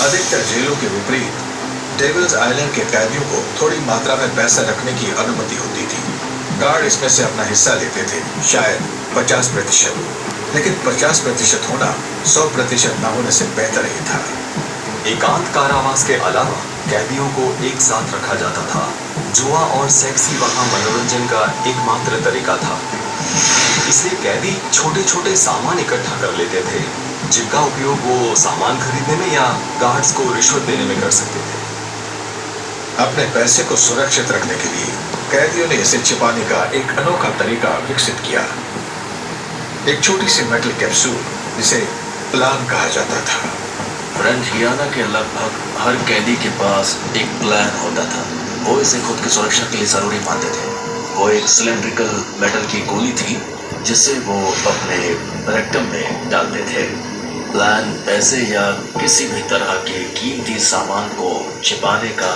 अधिकतर जेलों के विपरीत डेविल्स आइलैंड के कैदियों को थोड़ी मात्रा में पैसा रखने की अनुमति होती थी। गार्ड इसमें से अपना हिस्सा लेते थे, शायद 50%, लेकिन 50% होना 100% न होने से बेहतर ही था। एकांत कारावास के अलावा कैदियों को एक साथ रखा जाता था। जुआ और सेक्स ही वहां मनोरंजन का एकमात्र तरीका था। इसलिए कैदी छोटे छोटे सामान इकट्ठा कर लेते थे, जिनका उपयोग वो सामान खरीदने में या गार्ड्स को रिश्वत देने में कर सकते थे। अपने पैसे को सुरक्षित रखने के लिए कैदियों ने इसे छिपाने का एक अनोखा तरीका विकसित किया। एक छोटी सी मेटल कैप्सूल, जिसे प्लान कहा जाता था। फ्रेंच गियाना के लगभग हर कैदी के पास एक प्लान होता था। वो इसे खुद की सुरक्षा के लिए जरूरी मानते थे। वो एक सिलेंड्रिकल मेटल की गोली थी जिसे वो अपने रेक्टम में डालते थे। प्लान पैसे या किसी भी तरह के कीमती सामान को छिपाने का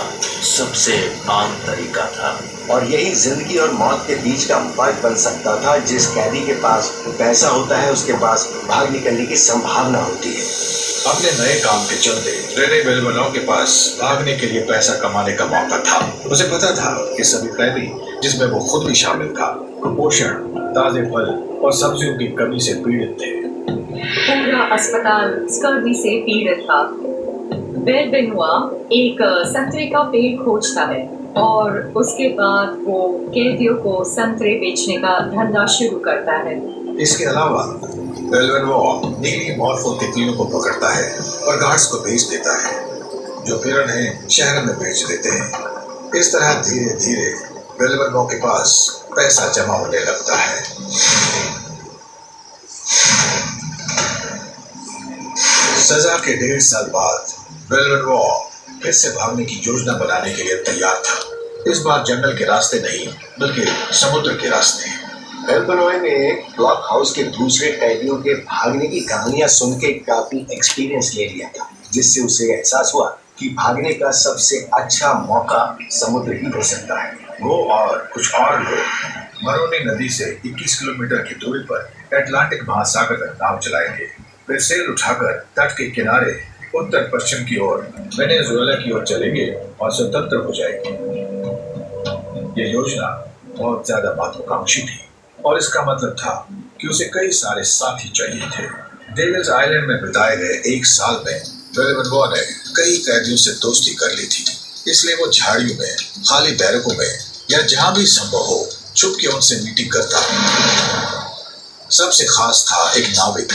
सबसे आम तरीका था, और यही जिंदगी और मौत के बीच का फर्क बन सकता था। जिस कैदी के पास पैसा होता है, उसके पास भाग निकलने की संभावना होती है। अपने नए काम के चलते रेने बेलवनॉ के पास भागने के लिए पैसा कमाने का मौका था। उसे पता था कि सभी कैदी, जिसमें वो खुद भी शामिल था, कुपोषण, ताजे फल और सब्जियों की कमी से पीड़ित थे। पूरा अस्पताल स्कर्वी से पीड़ित था। बेलवेनुआ एक संतरे का पेड़ खोजता है और उसके बाद वो कैदियों को संतरे बेचने का धंधा शुरू करता है। इसके अलावा बेलवेनुआ नीली मॉर्फो तितलियों को पकड़ता है और गार्ड्स को भेज देता है, जो फिर उन्हें शहर में बेच देते हैं। इस तरह धीरे धीरे बेलवेनुआ के पास पैसा जमा होने लगता है। सजा के 1.5 साल बाद बेलवेनुआ फिर से भागने की योजना बनाने के लिए तैयार था। इस बार जंगल के रास्ते नहीं, बल्कि समुद्र के रास्ते। बेलवेनुआ ने ब्लॉक हाउस के दूसरे कैदियों के भागने की कहानियां सुन के काफी एक्सपीरियंस ले लिया था, जिससे उसे एहसास हुआ कि भागने का सबसे अच्छा मौका समुद्र ही हो सकता है। वो और कुछ और लोग मरोनी नदी से 21 किलोमीटर की दूरी पर अटलांटिक महासागर तक नाव चलाएंगे। वे सेल उठाकर तट के किनारे उत्तर पश्चिम की ओर वेनेजुएला की ओर चलेंगे और स्वतंत्र हो जाएंगे। ये योजना बहुत ज्यादा महत्वाकांक्षी थी और इसका मतलब था कि उसे कई सारे साथी चाहिए थे। डेविल्स आइलैंड में बिताए गए 1 साल में बेलवेनुआ ने कई कैदियों से दोस्ती कर ली थी, इसलिए वो झाड़ियों में, खाली बैरकों में या जहां भी संभव हो छुप के उनसे मीटिंग करता। सबसे खास था एक नाविक,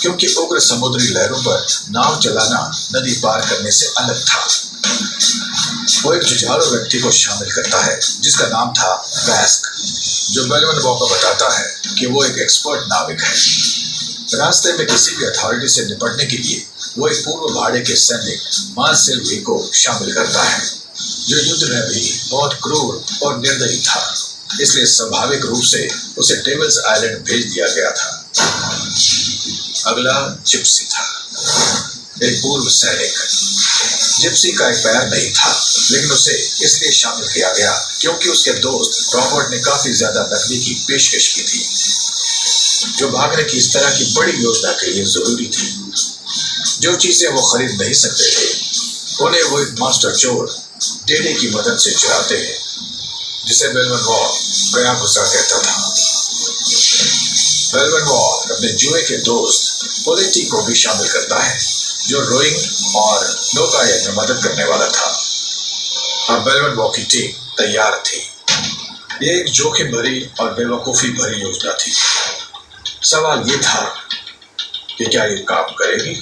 क्योंकि उग्र समुद्री लहरों पर नाव चलाना नदी पार करने से अलग था। वो एक जुझारू व्यक्ति को शामिल करता है जिसका नाम था बैस्क, जो बेलवेनुआ को बताता है कि वो एक एक्सपर्ट नाविक है। रास्ते में किसी भी अथॉरिटी से निपटने के लिए वो एक पूर्व भाड़े के सैनिक मार्सेल को शामिल करता है, जो युद्ध में भी बहुत क्रूर और निर्दयी था। इसलिए स्वाभाविक रूप से उसे डेविल्स आइलैंड भेज दिया गया था। अगला जिप्सी था, एक पूर्व सैनिक। जिप्सी का एक पैर नहीं था, लेकिन उसे इसलिए शामिल किया गया क्योंकि उसके दोस्त रॉबर्ट ने काफी ज्यादा नकदी की पेशकश की थी, जो भागने की इस तरह की बड़ी योजना के लिए जरूरी थी। जो चीजें वो खरीद नहीं सकते थे, उन्हें वो एक मास्टर चोर डेडे की मदद से चुराते हैं, जिसे बेलवेनुआ गया गुजरा कहता था। बेलवेनुआ अपने जुए के दोस्त पोलेटी को भी शामिल करता है, जो रोइंग और नौकायन में मदद करने वाला था। अब बेलवेनुआ की टीम तैयार थी। ये एक जोखिम भरी और बेवकूफी भरी योजना थी। सवाल ये था कि क्या ये काम करेगी?